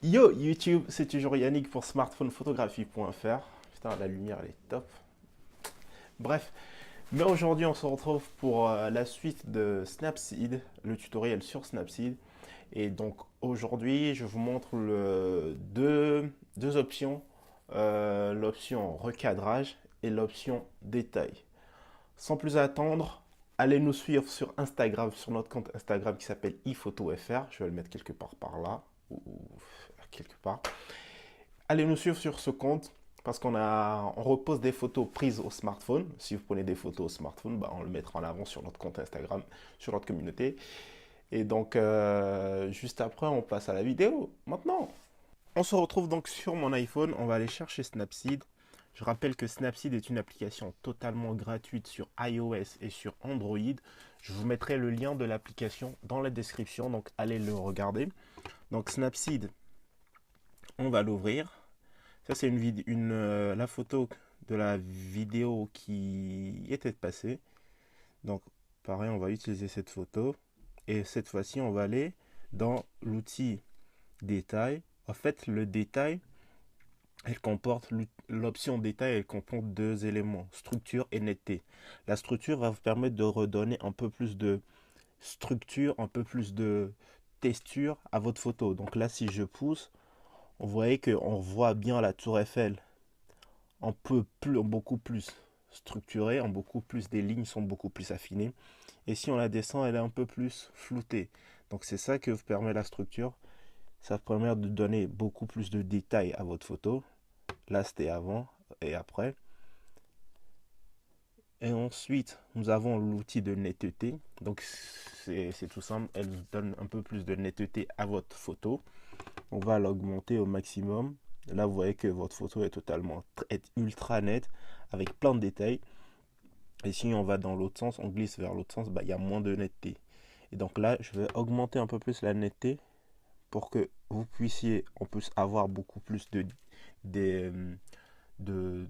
Yo YouTube, c'est toujours Yannick pour smartphonephotographie.fr. Putain, la lumière elle est top. Bref, mais aujourd'hui on se retrouve pour la suite de Snapseed, le tutoriel sur Snapseed. Et donc aujourd'hui je vous montre deux options, l'option recadrage et l'option détail. Sans plus attendre, allez nous suivre sur Instagram, sur notre compte Instagram qui s'appelle iPhotoFR. Je vais le mettre quelque part par là, ou quelque part. Allez nous suivre sur ce compte parce on repose des photos prises au smartphone. Si vous prenez des photos au smartphone, bah, on le mettra en avant sur notre compte Instagram, sur notre communauté. Et donc, juste après, on passe à la vidéo. Maintenant, on se retrouve donc sur mon iPhone. On va aller chercher Snapseed. Je rappelle que Snapseed est une application totalement gratuite sur iOS et sur Android. Je vous mettrai le lien de l'application dans la description, donc allez le regarder. Donc Snapseed, on va l'ouvrir. Ça, c'est la photo de la vidéo qui était passée. Donc, pareil, on va utiliser cette photo. Et cette fois-ci, on va aller dans l'outil détail. En fait, le détail, l'option détail, elle comporte deux éléments, structure et netteté. La structure va vous permettre de redonner un peu plus de structure, un peu plus de texture à votre photo. Donc là, si je pousse, vous voyez qu'on voit bien la tour Eiffel beaucoup plus structurée, des lignes sont beaucoup plus affinées. Et si on la descend, elle est un peu plus floutée. Donc c'est ça que vous permet la structure. Ça permet de donner beaucoup plus de détails à votre photo. Là, c'était avant et après. Et ensuite, nous avons l'outil de netteté. Donc c'est tout simple, elle vous donne un peu plus de netteté à votre photo. On va l'augmenter au maximum. Là, vous voyez que votre photo est ultra nette avec plein de détails. Et si on va dans l'autre sens, on glisse vers l'autre sens, bah, il y a moins de netteté. Et donc là, je vais augmenter un peu plus la netteté pour que on puisse avoir beaucoup plus de, de, de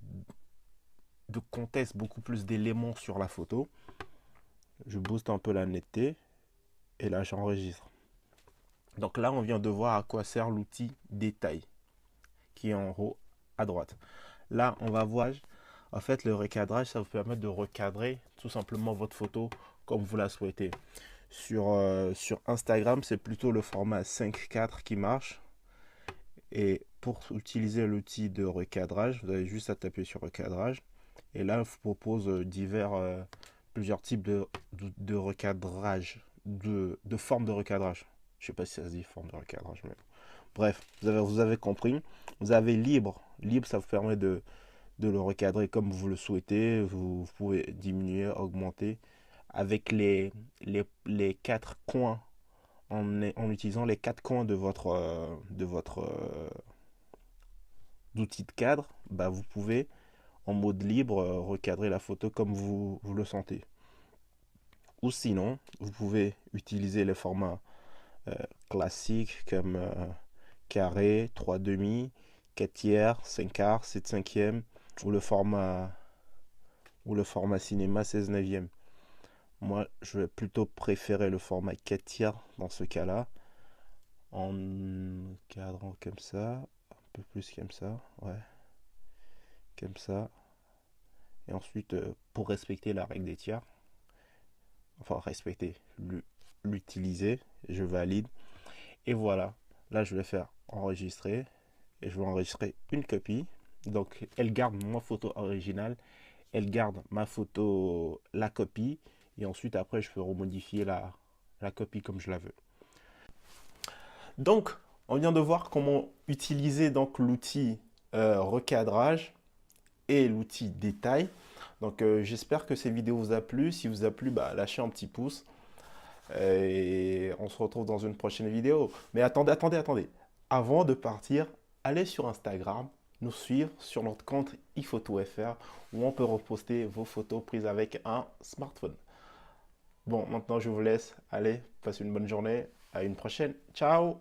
contexte, beaucoup plus d'éléments sur la photo. Je booste un peu la netteté et là, j'enregistre. Donc là, on vient de voir à quoi sert l'outil détail qui est en haut à droite. Là, on va voir, en fait, le recadrage, ça vous permet de recadrer tout simplement votre photo comme vous la souhaitez. Sur Instagram, c'est plutôt le format 5:4 qui marche. Et pour utiliser l'outil de recadrage, vous avez juste à taper sur recadrage. Et là, je vous propose plusieurs types de recadrage, de formes de recadrage. Je ne sais pas si ça se dit forme de recadrage, mais bref, vous avez compris. Vous avez libre. Libre, ça vous permet de le recadrer comme vous le souhaitez. Vous pouvez diminuer, augmenter avec les quatre coins en utilisant les quatre coins de votre outil de cadre. Bah, vous pouvez en mode libre recadrer la photo comme vous le sentez. Ou sinon, vous pouvez utiliser les formats classiques comme carré, 3 demi, 4 tiers, 5 quarts, 7 cinquièmes ou le format cinéma 16 neuvième. Moi, je vais plutôt préférer le format 4 tiers dans ce cas-là, en cadrant comme ça, un peu plus comme ça, ouais, comme ça. Et ensuite, pour respecter la règle des tiers, enfin respecter, l'utiliser, je valide. Et voilà, là je vais faire enregistrer et je vais enregistrer une copie. Donc elle garde ma photo originale, elle garde ma photo, la copie, et ensuite après je peux remodifier la copie comme je la veux. Donc on vient de voir comment utiliser donc l'outil recadrage et l'outil détail. Donc j'espère que cette vidéo vous a plu. Si vous a plu, bah, lâchez un petit pouce. Et on se retrouve dans une prochaine vidéo. Mais attendez. Avant de partir, allez sur Instagram, nous suivre sur notre compte iPhotoFR où on peut reposter vos photos prises avec un smartphone. Bon, maintenant je vous laisse. Allez, passez une bonne journée. À une prochaine. Ciao!